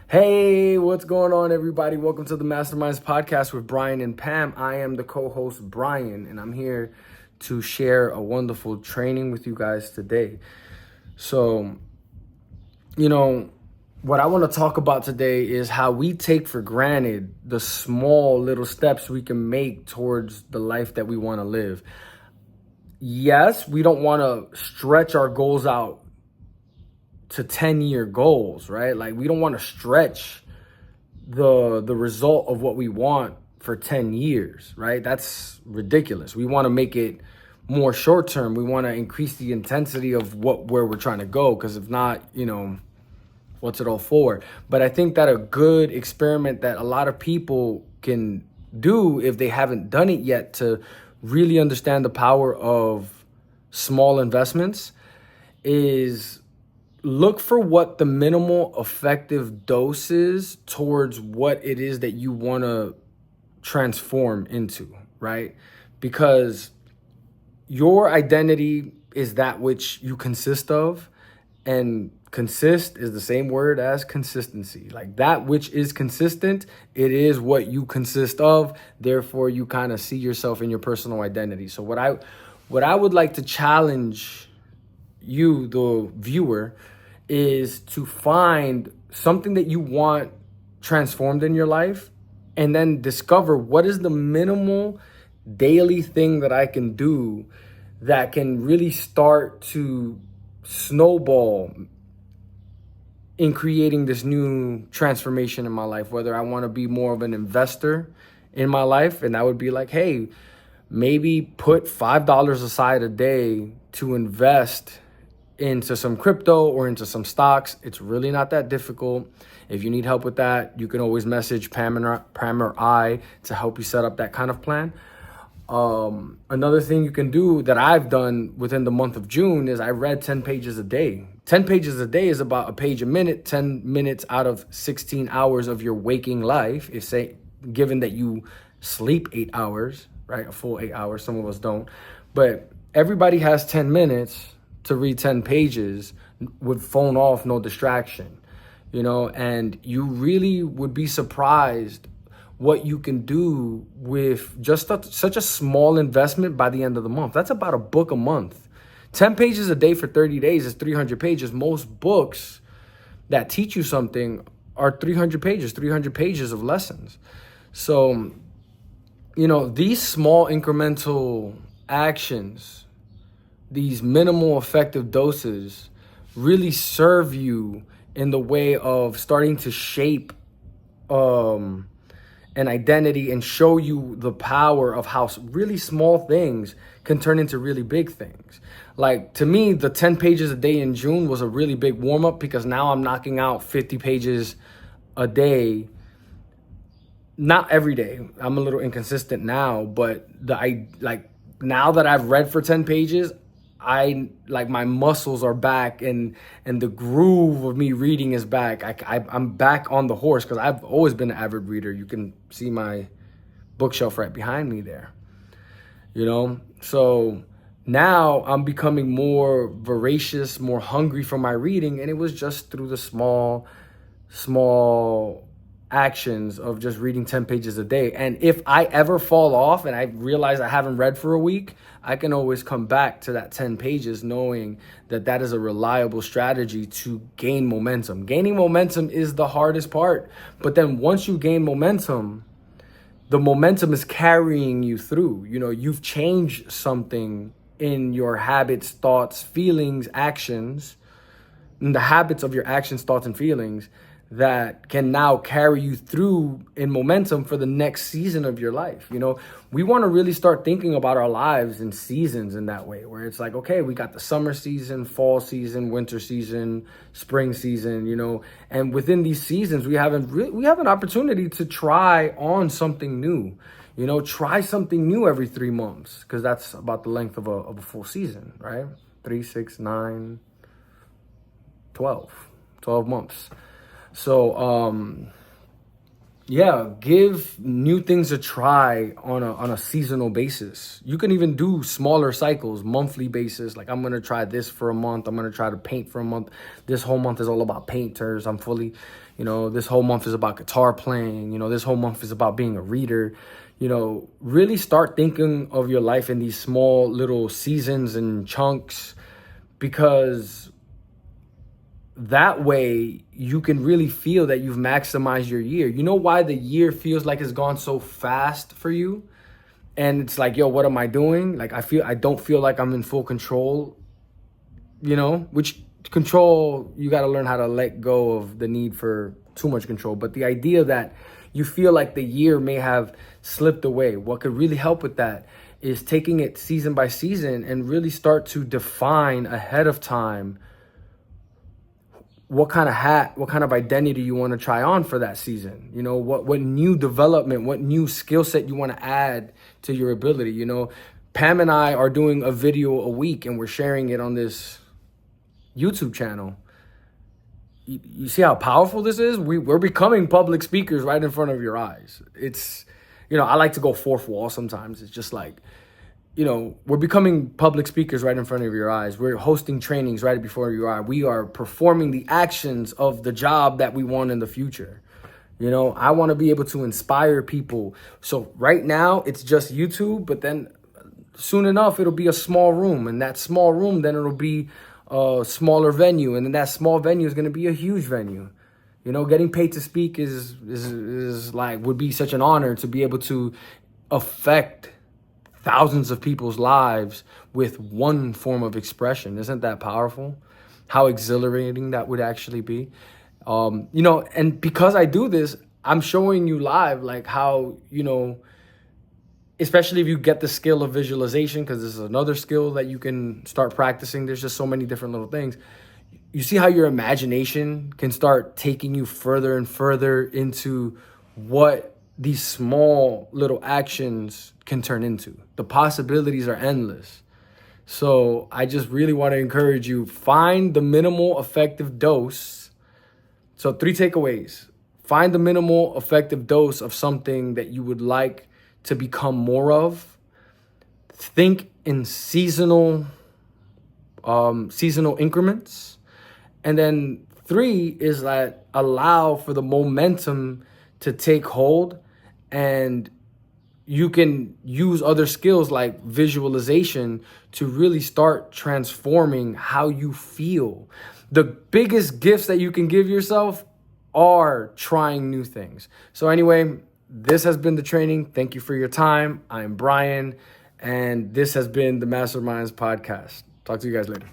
Hey, what's going on, everybody? Welcome to the Masterminds Podcast with Brian and Pam. I am the co-host, Brian, and I'm here to share a wonderful training with you guys today. So, what I want to talk about today is how we take for granted the small little steps we can make towards the life that we want to live. Yes, we don't want to stretch our goals out to 10-year goals, right? Like, we don't want to stretch the result of what we want for 10 years, right? That's ridiculous. We want to make it more short term. We want to increase the intensity of where we're trying to go, because if not, what's it all for? But I think that a good experiment that a lot of people can do if they haven't done it yet to really understand the power of small investments is look for what the minimal effective dose is towards what it is that you want to transform into, right? Because your identity is that which you consist of, and consist is the same word as consistency. Like, that which is consistent, it is what you consist of. Therefore, you kind of see yourself in your personal identity. So what I would like to challenge you, the viewer, is to find something that you want transformed in your life, and then discover what is the minimal daily thing that I can do that can really start to snowball in creating this new transformation in my life. Whether I want to be more of an investor in my life, and that would be like, hey, maybe put $5 aside a day to invest into some crypto or into some stocks. It's really not that difficult. If you need help with that, you can always message Pam or I to help you set up that kind of plan. Another thing you can do that I've done within the month of June is I read 10 pages a day. 10 pages a day is about a page a minute, 10 minutes out of 16 hours of your waking life. Given that you sleep 8 hours, right? A full 8 hours. Some of us don't. But everybody has 10 minutes to read 10 pages with phone off, no distraction, and you really would be surprised what you can do with just such a small investment by the end of the month. That's about a book a month. 10 pages a day for 30 days is 300 pages. Most books that teach you something are 300 pages of lessons. So, these small incremental actions, these minimal effective doses, really serve you in the way of starting to shape an identity and show you the power of how really small things can turn into really big things. Like, to me, the 10 pages a day in June was a really big warm up, because now I'm knocking out 50 pages a day. Not every day. I'm a little inconsistent now, but now that I've read for 10 pages, my muscles are back, and the groove of me reading is back. I'm back on the horse, because I've always been an avid reader. You can see my bookshelf right behind me there. So now I'm becoming more voracious, more hungry for my reading, and it was just through the small actions of just reading 10 pages a day. And if I ever fall off and I realize I haven't read for a week, I can always come back to that 10 pages knowing that that is a reliable strategy to gain momentum. Gaining momentum is the hardest part. But then once you gain momentum, the momentum is carrying you through. You've changed something in your habits, thoughts, feelings, actions, and the habits of your actions, thoughts, and feelings that can now carry you through in momentum for the next season of your life. We want to really start thinking about our lives in seasons in that way, where it's like, okay, we got the summer season, fall season, winter season, spring season, and within these seasons, we have an opportunity to try on something new. Try something new every 3 months, because that's about the length of a full season, right? 3, 6, 9, 12 months. So, give new things a try on a seasonal basis. You can even do smaller cycles, monthly basis. Like, I'm going to try this for a month. I'm going to try to paint for a month. This whole month is all about painters. I'm fully, This whole month is about guitar playing. This whole month is about being a reader. Really start thinking of your life in these small little seasons and chunks, because that way you can really feel that you've maximized your year. You know why the year feels like it's gone so fast for you? And it's like, yo, what am I doing? Like, I don't feel like I'm in full control, which control, you got to learn how to let go of the need for too much control. But the idea that you feel like the year may have slipped away, what could really help with that is taking it season by season and really start to define ahead of time what kind of hat, what kind of identity you want to try on for that season. What new development, what new skill set you want to add to your ability. Pam and I are doing a video a week and we're sharing it on this YouTube channel. You see how powerful this is? We're becoming public speakers right in front of your eyes. It's, I like to go fourth wall sometimes. It's just like, we're becoming public speakers right in front of your eyes. We're hosting trainings right before your eye. We are performing the actions of the job that we want in the future. I want to be able to inspire people. So right now it's just YouTube, but then soon enough it'll be a small room, and that small room, then it'll be a smaller venue, and then that small venue is going to be a huge venue. Getting paid to speak is like, would be such an honor to be able to affect thousands of people's lives with one form of expression. Isn't that powerful? How exhilarating that would actually be. And because I do this, I'm showing you live, like how, especially if you get the skill of visualization, because this is another skill that you can start practicing. There's just so many different little things. You see how your imagination can start taking you further and further into what these small little actions can turn into. The possibilities are endless. So I just really want to encourage you, find the minimal effective dose. So 3 takeaways. Find the minimal effective dose of something that you would like to become more of. Think in seasonal increments. And then 3 is that allow for the momentum to take hold, and you can use other skills like visualization to really start transforming how you feel. The biggest gifts that you can give yourself are trying new things. So anyway, this has been the training. Thank you for your time. I'm Brian, and this has been the Masterminds Podcast. Talk to you guys later.